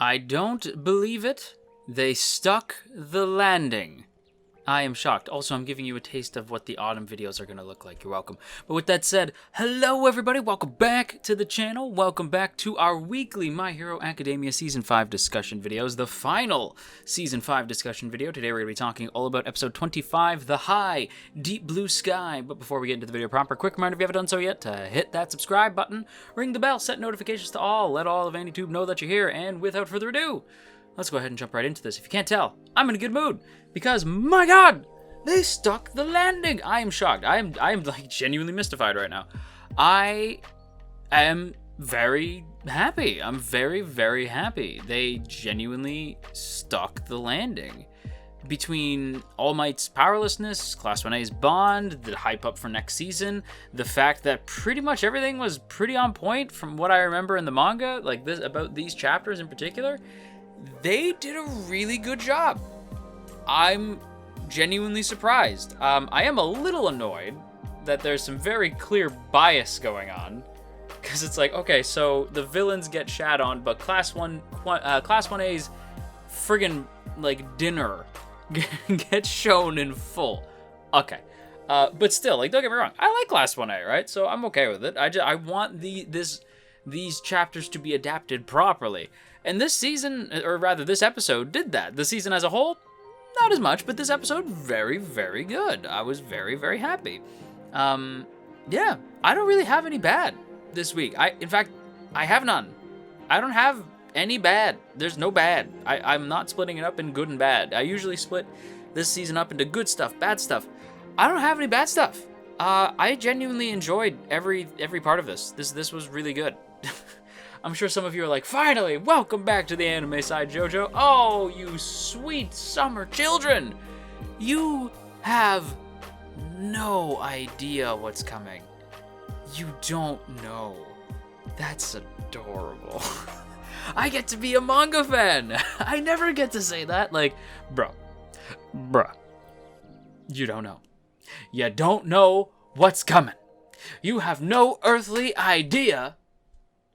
I don't believe it. They stuck the landing. I am shocked. Also, I'm giving you a taste of what the autumn videos are going to look like. You're welcome. But with that said, hello everybody. Welcome back to the channel. Welcome back to our weekly My Hero Academia Season 5 discussion videos. The final Season 5 discussion video. Today we're going to be talking all about Episode 25, The High, Deep Blue Sky. But before we get into the video proper, quick reminder if you haven't done so yet to hit that subscribe button, ring the bell, set notifications to all, let all of AndyTube know that you're here, and without further ado, let's go ahead and jump right into this. If you can't tell, I'm in a good mood because, my God, they stuck the landing. I am shocked. I am like genuinely mystified right now. I am very happy. I'm very, very happy. They genuinely stuck the landing. Between All Might's powerlessness, Class 1A's bond, the hype up for next season, the fact that pretty much everything was pretty on point from what I remember in the manga, like this about these chapters in particular, they did a really good job. I'm genuinely surprised. I am a little annoyed that there's some very clear bias going on, because it's like, okay, so the villains get shat on, but Class 1A's friggin' like dinner gets shown in full. Okay, but still, like, don't get me wrong, I like Class 1A, right? So I'm okay with it. I want these chapters to be adapted properly. And this season, or rather this episode, did that. The season as a whole, not as much, but this episode, very, very good. I was very, very happy. Yeah, I don't really have any bad this week. In fact, I have none. I don't have any bad. There's no bad. I'm not splitting it up in good and bad. I usually split this season up into good stuff, bad stuff. I don't have any bad stuff. I genuinely enjoyed every part of this. This was really good. I'm sure some of you are like, finally, welcome back to the anime side, JoJo. Oh, you sweet summer children. You have no idea what's coming. You don't know. That's adorable. I get to be a manga fan. I never get to say that. Like, bruh, you don't know. You don't know what's coming. You have no earthly idea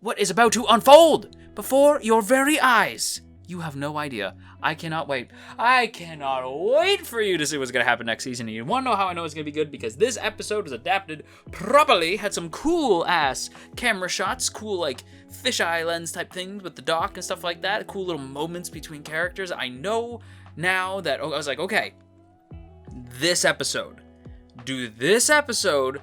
what is about to unfold before your very eyes. You have no idea. I cannot wait. I cannot wait for you to see what's going to happen next season. And you want to know how I know it's going to be good? Because this episode was adapted properly, had some cool ass camera shots, cool like fisheye lens type things with the dock and stuff like that, cool little moments between characters. I know now that, I was like, okay, this episode, do this episode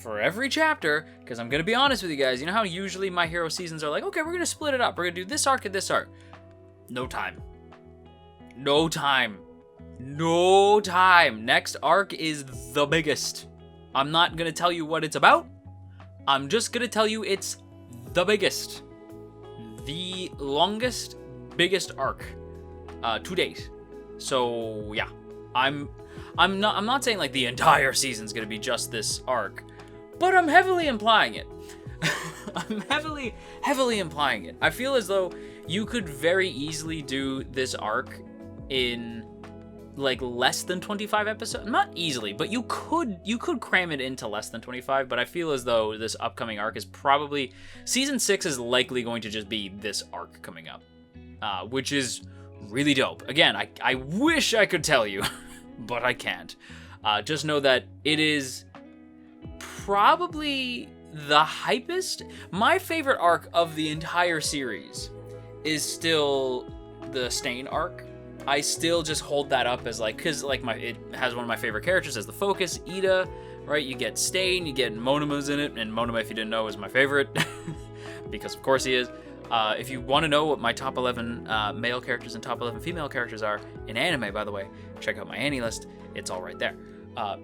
for every chapter, because I'm going to be honest with you guys, you know how usually My Hero seasons are like, okay, we're going to split it up. We're going to do this arc and this arc. No time. No time. No time. Next arc is the biggest. I'm not going to tell you what it's about. I'm just going to tell you it's the biggest. The longest, biggest arc to date. So, yeah. I'm not saying like the entire season's going to be just this arc, but I'm heavily implying it. I'm heavily implying it. I feel as though you could very easily do this arc in like less than 25 episodes. Not easily, but you could cram it into less than 25, but I feel as though this upcoming arc is probably, season 6 is likely going to just be this arc coming up, which is really dope. Again, I wish I could tell you, but I can't. Just know that it is probably the hypest. My favorite arc of the entire series is still the Stain arc. I still just hold that up as like, because like it has one of my favorite characters as the focus, Ida, right? You get Stain, you get Monama's in it, and Monoma, if you didn't know, is my favorite because of course he is. If you want to know what my top 11 male characters and top 11 female characters are in anime, by the way, check out my Annie list. It's all right there.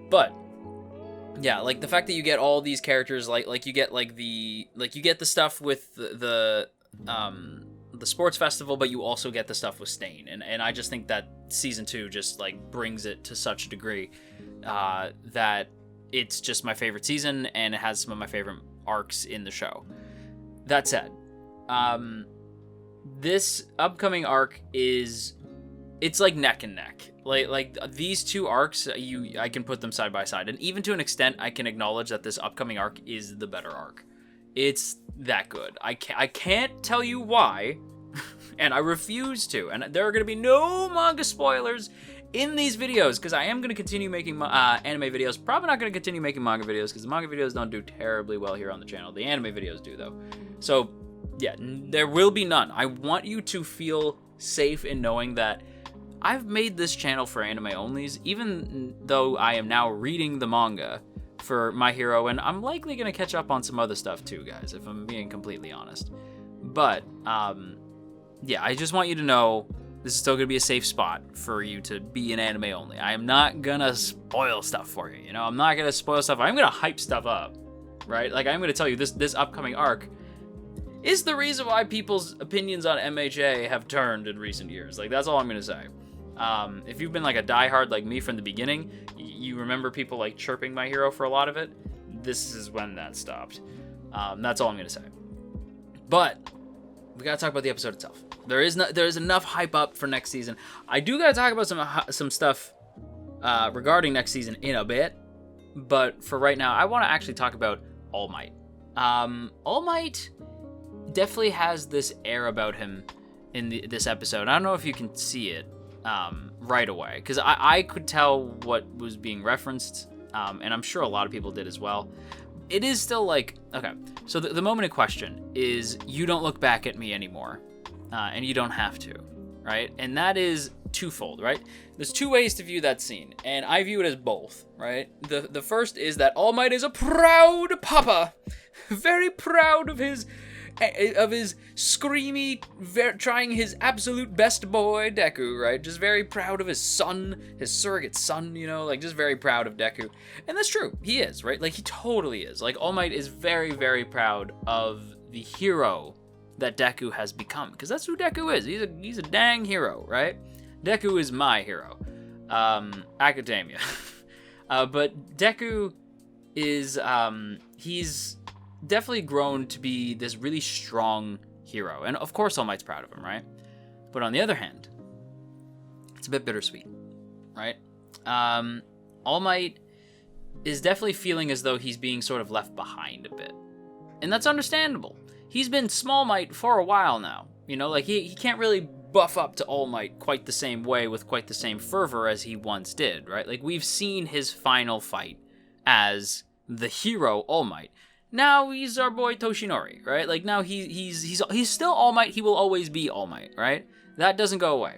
But yeah, like the fact that you get all these characters, like you get you get the stuff with the sports festival, but you also get the stuff with Stain, and I just think that season 2 just like brings it to such a degree that it's just my favorite season, and it has some of my favorite arcs in the show. That said, this upcoming arc it's like neck and neck. Like these two arcs, I can put them side by side, and even to an extent, I can acknowledge that this upcoming arc is the better arc. It's that good. I can't tell you why, And I refuse to. And there are going to be no manga spoilers in these videos, because I am going to continue making anime videos. Probably not going to continue making manga videos, because the manga videos don't do terribly well here on the channel. The anime videos do, though. So, yeah, there will be none. I want you to feel safe in knowing that I've made this channel for anime onlys, even though I am now reading the manga for My Hero, and I'm likely going to catch up on some other stuff too, guys, if I'm being completely honest. But, yeah, I just want you to know this is still going to be a safe spot for you to be an anime only. I am not going to spoil stuff for you, you know? I'm not going to spoil stuff. I'm going to hype stuff up, right? Like, I'm going to tell you this upcoming arc is the reason why people's opinions on MHA have turned in recent years. Like, that's all I'm going to say. If you've been like a diehard like me from the beginning, you remember people like chirping My Hero for a lot of it. This is when that stopped. That's all I'm going to say. But we got to talk about the episode itself. There is enough hype up for next season. I do got to talk about some stuff regarding next season in a bit. But for right now, I want to actually talk about All Might. All Might definitely has this air about him in this episode. I don't know if you can see it right away, because I could tell what was being referenced, and I'm sure a lot of people did as well. It is still like, okay, so the moment in question is, you don't look back at me anymore, and you don't have to, right? And that is twofold, right? There's two ways to view that scene, and I view it as both, right? The first is that All Might is a proud papa, very proud of his screamy, trying his absolute best boy, Deku, right? Just very proud of his son, his surrogate son, you know, like just very proud of Deku. And that's true, he is, right? Like he totally is. Like All Might is very, very proud of the hero that Deku has become, because that's who Deku is. He's a dang hero, right? Deku is my hero. Academia. But Deku is, he's definitely grown to be this really strong hero. And of course All Might's proud of him, right? But on the other hand, it's a bit bittersweet, right? All Might is definitely feeling as though he's being sort of left behind a bit. And that's understandable. He's been Small Might for a while now. You know, like he can't really buff up to All Might quite the same way with quite the same fervor as he once did, right? Like we've seen his final fight as the hero All Might. Now he's our boy Toshinori, right? Like now he's still All Might. He will always be All Might, right? That doesn't go away.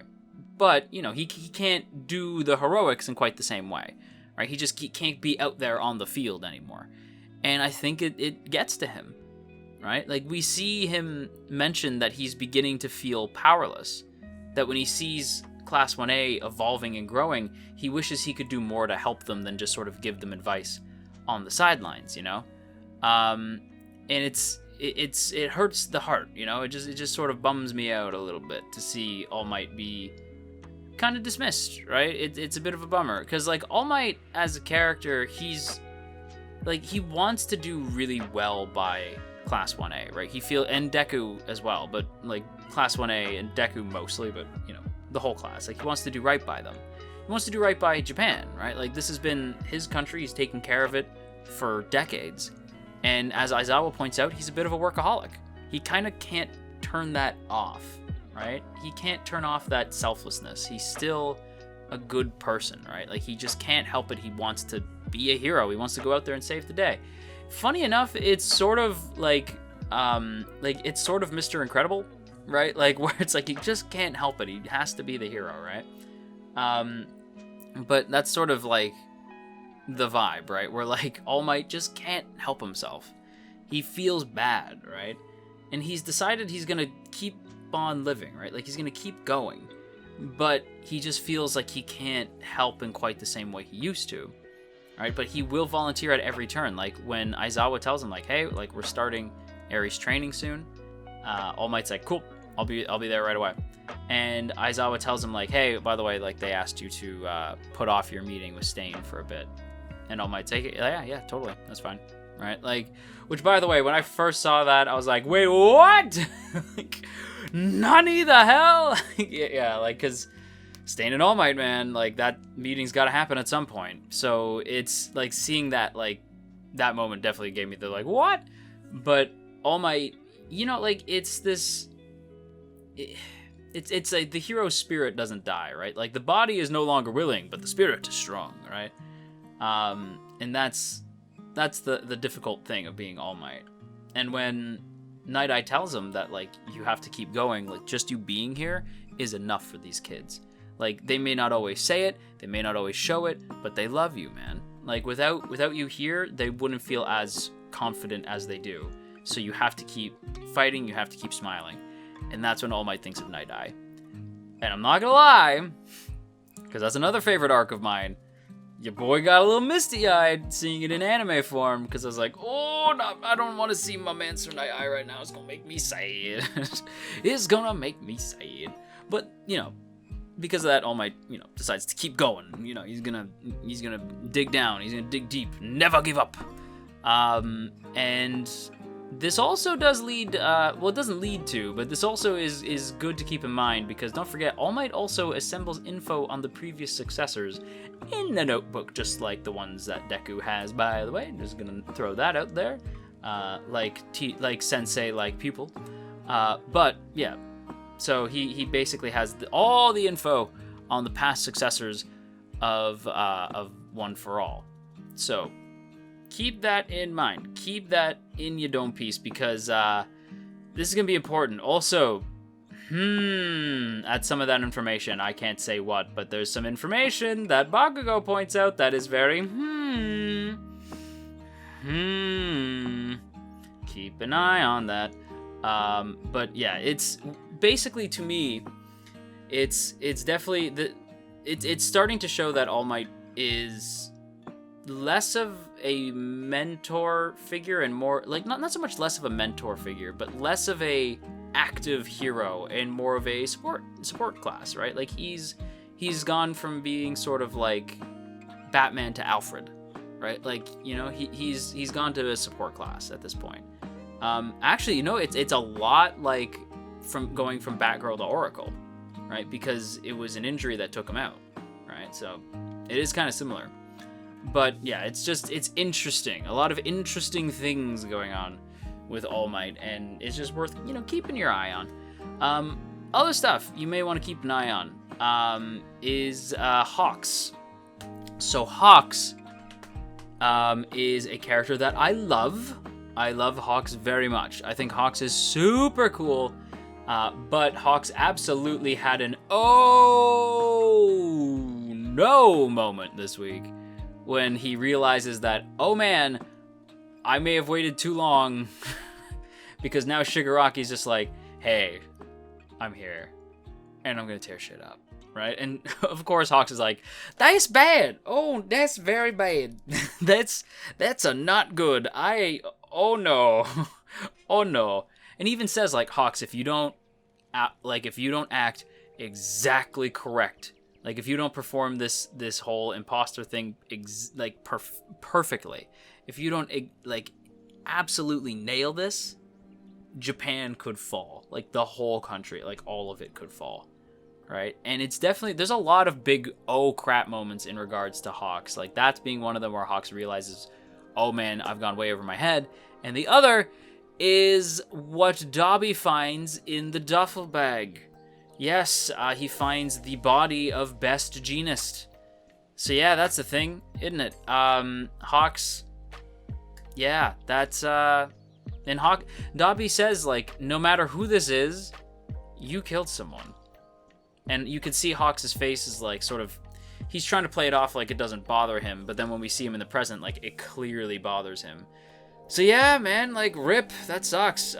But, you know, he can't do the heroics in quite the same way, right? He can't be out there on the field anymore. And I think it gets to him, right? Like we see him mention that he's beginning to feel powerless. That when he sees Class 1A evolving and growing, he wishes he could do more to help them than just sort of give them advice on the sidelines, you know? And it hurts the heart, you know. It just sort of bums me out a little bit to see All Might be kind of dismissed, right? It's a bit of a bummer, because like All Might as a character, he's like, he wants to do really well by Class 1A, right? And Deku as well, but like Class 1A and Deku mostly, but you know, the whole class. Like he wants to do right by them. He wants to do right by Japan, right? Like this has been his country. He's taken care of it for decades. And as Aizawa points out, he's a bit of a workaholic. He kind of can't turn that off, right? He can't turn off that selflessness. He's still a good person, right? Like he just can't help it. He wants to be a hero. He wants to go out there and save the day. Funny enough, it's sort of like it's sort of Mr. Incredible, right? Like where it's like he just can't help it. He has to be the hero, right? But that's sort of like the vibe, right? Where like All Might just can't help himself. He feels bad, right? And he's decided he's gonna keep on living, right? Like he's gonna keep going, but he just feels like he can't help in quite the same way he used to, right? But he will volunteer at every turn. Like when Aizawa tells him like, hey, like we're starting Aries training soon, All Might's like, cool, I'll be there right away. And Aizawa tells him like, hey, by the way, like they asked you to put off your meeting with Stain for a bit. And All Might take it. Yeah, totally. That's fine. Right? Like, which by the way, when I first saw that, I was like, wait, what? Like, Nani the hell? Yeah, like, because Stain and All Might, man, like, that meeting's got to happen at some point. So it's, like, seeing that, like, that moment definitely gave me the, like, what? But All Might, you know, like, it's this... it's like the hero's spirit doesn't die, right? Like the body is no longer willing, but the spirit is strong, right? And that's the difficult thing of being All Might. And when Night Eye tells him that, like, you have to keep going, like, just you being here is enough for these kids. Like, they may not always say it, they may not always show it, but they love you, man. Like, without you here, they wouldn't feel as confident as they do. So you have to keep fighting, you have to keep smiling. And that's when All Might thinks of Night Eye. And I'm not gonna lie, because that's another favorite arc of mine. Your boy got a little misty-eyed seeing it in anime form, because I was like, oh, no, I don't want to see my man Sir Night Eye right now. It's gonna make me sad. It's gonna make me sad. But, you know, because of that, All Might, you know, decides to keep going. You know, he's gonna dig down. He's gonna dig deep. Never give up. And this also does lead, well, it doesn't lead to, but this also is good to keep in mind, because don't forget, All Might also assembles info on the previous successors in the notebook, just like the ones that Deku has, by the way. I'm just gonna throw that out there, like sensei, like pupil. But yeah, so he basically has all the info on the past successors of One for All. So keep that in mind. Keep that in your dome piece, because this is going to be important. Also, at some of that information, I can't say what, but there's some information that Bakugo points out that is very, keep an eye on that. But yeah, it's basically, to me, it's definitely, it's starting to show that All Might is less of a mentor figure and more, like, not so much less of a mentor figure, but less of a active hero and more of a support class, right? Like, he's gone from being sort of like Batman to Alfred, right? Like, you know, he's gone to a support class at this point. Actually, you know, it's a lot like from going from Batgirl to Oracle, right? Because it was an injury that took him out, right? So it is kind of similar. But yeah, it's interesting. A lot of interesting things going on with All Might, and it's just worth, you know, keeping your eye on. Other stuff you may want to keep an eye on is Hawks. So Hawks is a character that I love. I love Hawks very much. I think Hawks is super cool, but Hawks absolutely had an oh no moment this week, when he realizes that, oh man, I may have waited too long, because now Shigaraki's just like, hey, I'm here, and I'm gonna tear shit up, right? And of course Hawks is like, that's bad. Oh, that's very bad. that's a not good. Oh no. Oh no. And he even says, like, Hawks, if you don't act exactly correct, like, if you don't perform this whole imposter thing perfectly, if you don't like absolutely nail this, Japan could fall. Like, the whole country, like, all of it could fall, right? And it's definitely, there's a lot of big oh crap moments in regards to Hawks. Like, that's being one of them, where Hawks realizes, oh man, I've gone way over my head. And the other is what Dobby finds in the duffel bag. Yes, he finds the body of Best Jeanist. So yeah, that's the thing, isn't it? Hawks, yeah, that's, and Dobby says, like, no matter who this is, you killed someone. And you can see Hawks' face is, like, sort of, he's trying to play it off like it doesn't bother him, but then when we see him in the present, like, it clearly bothers him. So yeah, man, like, rip, that sucks.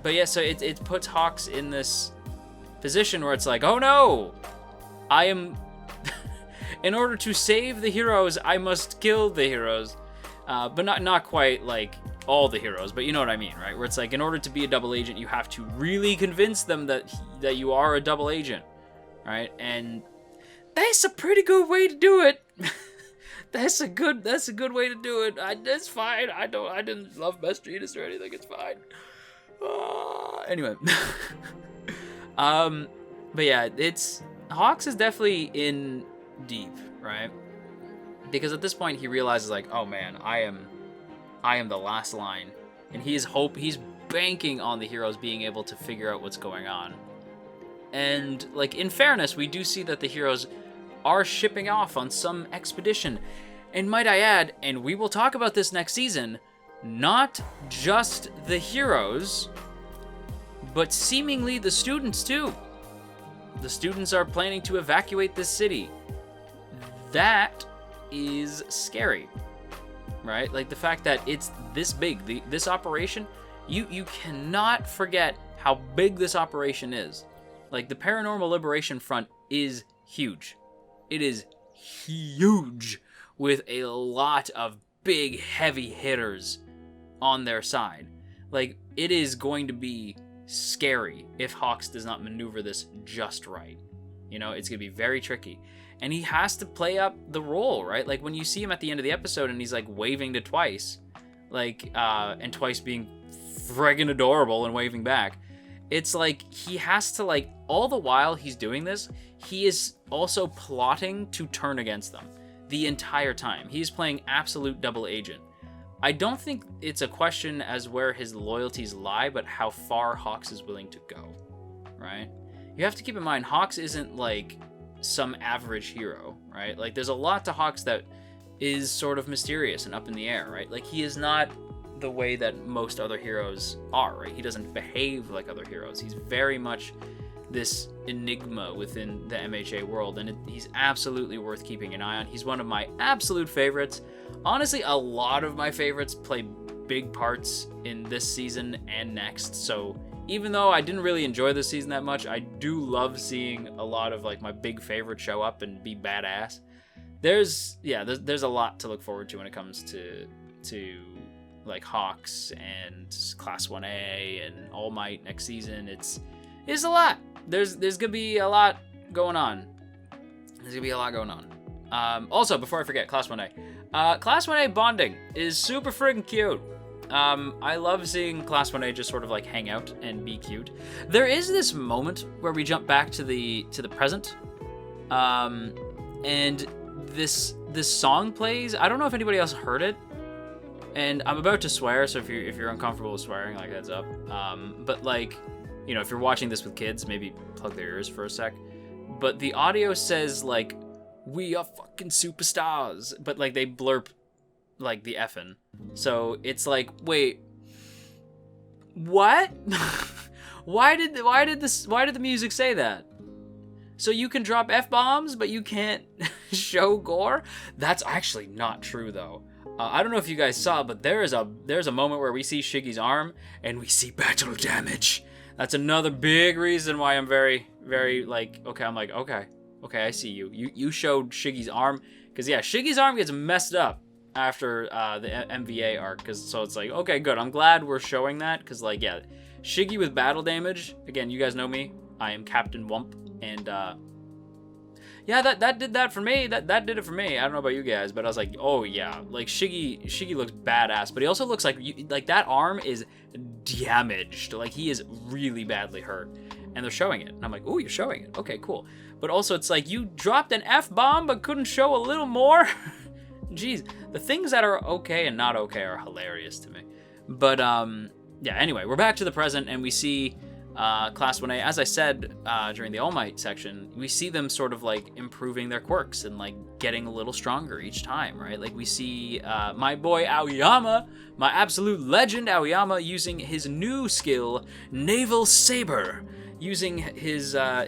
But yeah, so it puts Hawks in this position where it's like, oh no, I am, in order to save the heroes, I must kill the heroes. But not quite like all the heroes, but you know what I mean, right? Where it's like, in order to be a double agent, you have to really convince them that you are a double agent, right? And that's a pretty good way to do it. That's a good way to do it. That's fine. I didn't love Best Jeanist or anything. It's fine. Anyway. But yeah, Hawks is definitely in deep, right? Because at this point he realizes, like, oh man, I am the last line, and he's banking on the heroes being able to figure out what's going on. And, like, in fairness, we do see that the heroes are shipping off on some expedition. And might I add, and we will talk about this next season, not just the heroes, but seemingly the students too. The students are planning to evacuate this city. That is scary, right? Like the fact that it's this big, this operation, you cannot forget how big this operation is. Like the Paranormal Liberation Front is huge. It is huge with a lot of big, heavy hitters on their side. Like, it is going to be scary if Hawks does not maneuver this just right. You know, it's going to be very tricky. And he has to play up the role, right? Like, when you see him at the end of the episode and he's, like, waving to Twice, like, and Twice being friggin' adorable and waving back, it's like he has to, like, all the while he's doing this, he is also plotting to turn against them the entire time. He's playing absolute double agent. I don't think it's a question as where his loyalties lie, but how far Hawks is willing to go, right? You have to keep in mind, Hawks isn't like some average hero, right? Like, there's a lot to Hawks that is sort of mysterious and up in the air, right? Like, he is not the way that most other heroes are, right? He doesn't behave like other heroes. He's very much this enigma within the MHA world, and he's absolutely worth keeping an eye on. He's one of my absolute favorites. Honestly, a lot of my favorites play big parts in this season and next, so even though I didn't really enjoy this season that much, I do love seeing a lot of like my big favorites show up and be badass. There's a lot to look forward to when it comes to like Hawks and Class 1A and All Might next season. It's a lot. There's gonna be a lot going on. Also, before I forget, Class 1A. Class 1A bonding is super friggin' cute. I love seeing Class 1A just sort of like hang out and be cute. There is this moment where we jump back to the present, and this song plays. I don't know if anybody else heard it, and I'm about to swear, so if you're uncomfortable with swearing, like, heads up. But like, you know, if you're watching this with kids, maybe plug their ears for a sec. But the audio says like, "We are fucking superstars," but like they blurp like the effing. So it's like, wait, what? why did the music say that? So you can drop F-bombs, but you can't show gore? That's actually not true, though. I don't know if you guys saw, but there's a moment where we see Shiggy's arm, and we see battle damage. That's another big reason why I'm very, very, like, okay, I'm like, okay, I see you. You showed Shiggy's arm, because, yeah, Shiggy's arm gets messed up after the MVA arc, so it's like, okay, good. I'm glad we're showing that, because, like, yeah, Shiggy with battle damage, again, you guys know me. I am Captain Wump, and, yeah, that did that for me. That did it for me. I don't know about you guys, but I was like, oh yeah, like Shiggy looks badass, but he also looks like that arm is damaged. Like, he is really badly hurt, and they're showing it. And I'm like, oh, you're showing it. Okay, cool. But also, it's like, you dropped an F-bomb, but couldn't show a little more. Jeez, the things that are okay and not okay are hilarious to me. But yeah. Anyway, we're back to the present, and we see. Class 1A, as I said during the All Might section, we see them sort of like improving their quirks and like getting a little stronger each time, right? Like we see my boy Aoyama, my absolute legend Aoyama, using his new skill, Naval Saber, using his I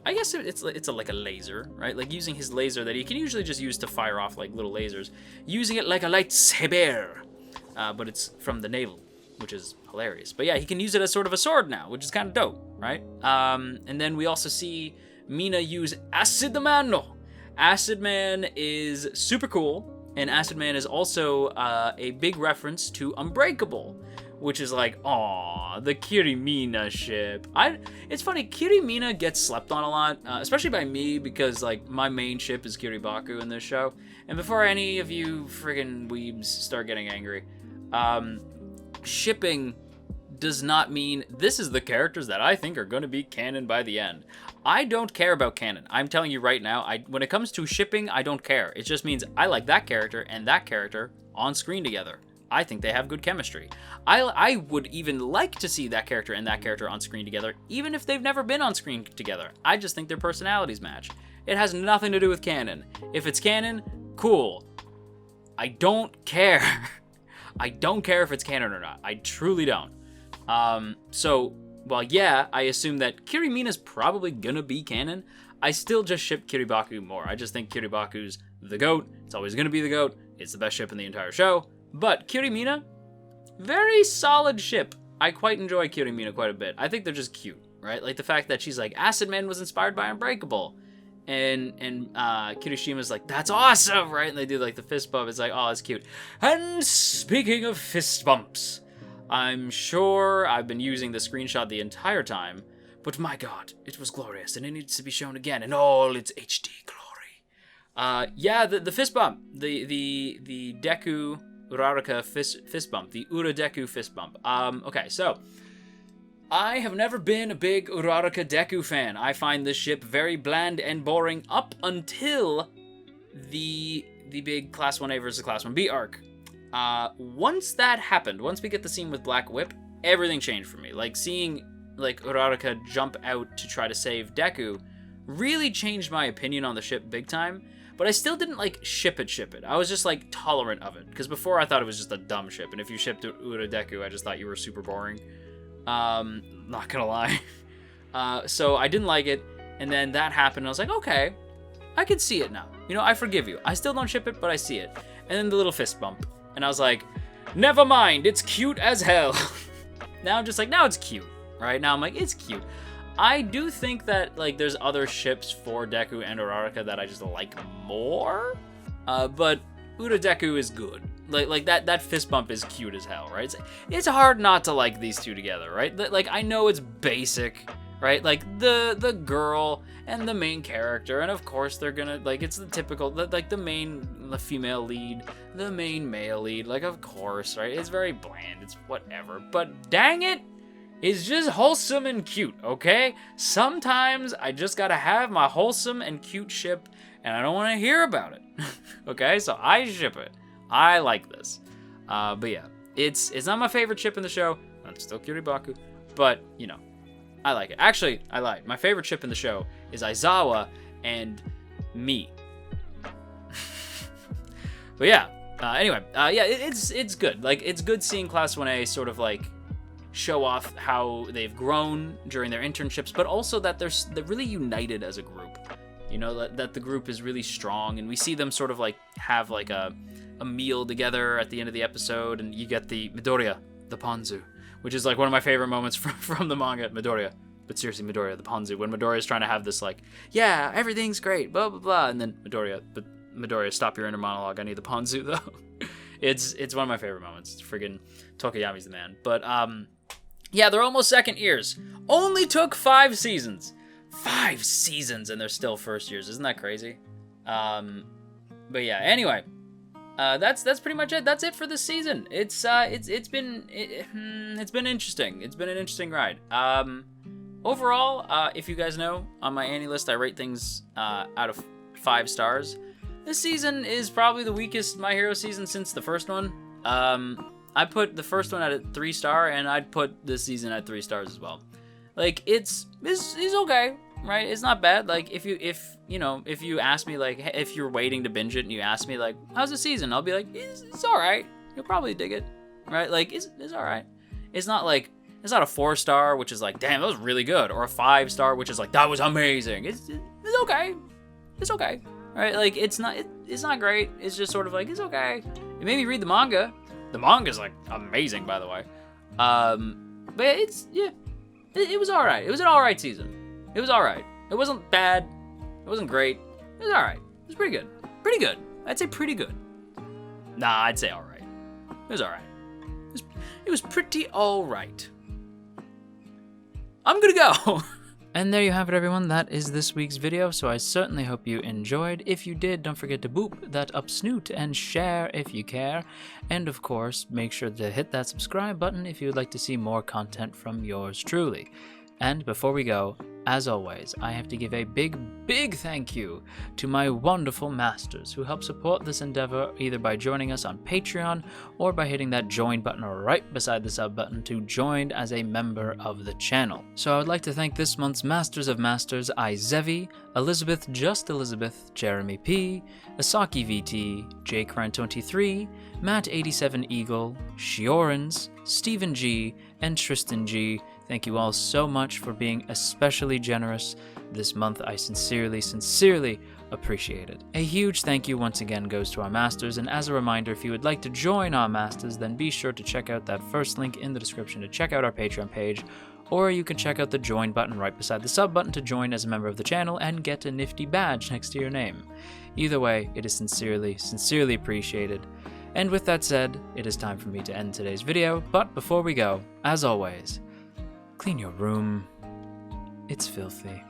guess it's like a laser, right? Like using his laser that he can usually just use to fire off like little lasers, using it like a lightsaber, but it's from the naval, which is hilarious. But yeah, he can use it as sort of a sword now, which is kind of dope, right? And then we also see Mina use Acid Man. Acid Man is super cool, and Acid Man is also a big reference to Unbreakable, which is like, aw, the Kirimina ship. It's funny, Kirimina gets slept on a lot, especially by me, because like my main ship is Kiribaku in this show. And before any of you friggin' weebs start getting angry, shipping does not mean this is the characters that I think are going to be canon by the end. I don't care about canon. I'm telling you right now, when it comes to shipping, I don't care. It just means I like that character and that character on screen together. I think they have good chemistry. I would even like to see that character and that character on screen together, even if they've never been on screen together. I just think their personalities match. It has nothing to do with canon. If it's canon, cool. I don't care. I don't care if it's canon or not. I truly don't. So, well, yeah, I assume that Kirimina's probably gonna be canon. I still just ship Kiribaku more. I just think Kiribaku's the GOAT. It's always gonna be the GOAT. It's the best ship in the entire show. But Kirimina, very solid ship. I quite enjoy Kirimina quite a bit. I think they're just cute, right? Like the fact that she's like, Acid Man was inspired by Unbreakable. And Kirishima's like, that's awesome, right? And they do like the fist bump. It's like, oh, it's cute. And speaking of fist bumps, I'm sure I've been using the screenshot the entire time, but my god, it was glorious, and it needs to be shown again in all its HD glory. Yeah, the fist bump, the Deku Uraraka fist bump, the Ura Deku fist bump. Okay, so I have never been a big Uraraka Deku fan. I find this ship very bland and boring up until the big Class 1A versus Class 1B arc. Once that happened, once we get the scene with Black Whip, everything changed for me. Like, seeing, like, Uraraka jump out to try to save Deku really changed my opinion on the ship big time, but I still didn't, like, ship it. I was just, like, tolerant of it, because before I thought it was just a dumb ship, and if you shipped Ura Deku, I just thought you were super boring. Not gonna lie. So I didn't like it, and then that happened, and I was like, okay, I can see it now. You know, I forgive you. I still don't ship it, but I see it. And then the little fist bump. And I was like, never mind, it's cute as hell. Now I'm just like, now it's cute, right? Now I'm like, it's cute. I do think that, like, there's other ships for Deku and Uraraka that I just like more. But Ura Deku is good. Like that fist bump is cute as hell, right? It's hard not to like these two together, right? Like, I know it's basic, right? Like, the girl and the main character, and of course they're gonna, like, it's the typical, like, the female lead, the main male lead, like, of course, right? It's very bland, it's whatever, but dang it, it's just wholesome and cute, okay? Sometimes I just gotta have my wholesome and cute ship, and I don't want to hear about it, okay? So I ship it. I like this. But yeah, it's not my favorite ship in the show. It's still Kiribaku, but, you know, I like it. Actually, I lied. My favorite ship in the show is Aizawa and me. But yeah, anyway, yeah, it's good. Like, it's good seeing Class 1A sort of, like, show off how they've grown during their internships, but also that they're really united as a group. You know, that the group is really strong, and we see them sort of, like, have, like, a meal together at the end of the episode, and you get the Midoriya, the Ponzu, which is, like, one of my favorite moments from the manga, Midoriya. But seriously, Midoriya, the Ponzu, when Midoriya's trying to have this, like, yeah, everything's great, blah, blah, blah, and then Midoriya, stop your inner monologue, I need the Ponzu, though. It's one of my favorite moments. Friggin' Tokuyami's the man. But, yeah, they're almost second years. Only took 5 seasons. 5 seasons, and they're still first years. Isn't that crazy? But yeah, anyway. That's pretty much it. That's it for this season. It's been interesting. It's been an interesting ride. Overall, if you guys know, on my Annie list, I rate things out of 5 stars. This season is probably the weakest My Hero season since the first one. I put the first one at a 3-star, and I'd put this season at 3 stars as well. Like, it's okay, right? It's not bad. Like, if you ask me, like, if you're waiting to binge it and you ask me, like, how's the season? I'll be like, it's all right. You'll probably dig it, right? Like, it's all right. It's not like, it's not a 4-star, which is like, damn, that was really good, or a 5-star, which is like, that was amazing. It's okay. It's okay, right? Like, it's not great. It's just sort of like, it's okay. It made me read the manga. The manga's, like, amazing, by the way. But it was all right. It was an all right season. It was all right. It wasn't bad. It wasn't great. It was all right. It was pretty good. Pretty good. I'd say pretty good. Nah, I'd say all right. It was all right. It was pretty all right. I'm gonna go. And there you have it, everyone. That is this week's video, so I certainly hope you enjoyed. If you did, don't forget to boop that up snoot and share if you care. And of course, make sure to hit that subscribe button if you would like to see more content from yours truly. And before we go, as always, I have to give a big thank you to my wonderful masters who help support this endeavor either by joining us on Patreon or by hitting that join button right beside the sub button to join as a member of the channel. So I would like to thank this month's Masters of Masters, Izevi, Elizabeth Just Elizabeth, Jeremy P, Asaki VT, JCran23, Matt87 Eagle, Shiorans, Stephen G, and Tristan G. Thank you all so much for being especially generous this month. I sincerely appreciate it. A huge thank you once again goes to our masters, and as a reminder, if you would like to join our masters, then be sure to check out that first link in the description to check out our Patreon page, or you can check out the join button right beside the sub button to join as a member of the channel and get a nifty badge next to your name. Either way, it is sincerely appreciated. And with that said, it is time for me to end today's video, but before we go, as always, clean your room. It's filthy.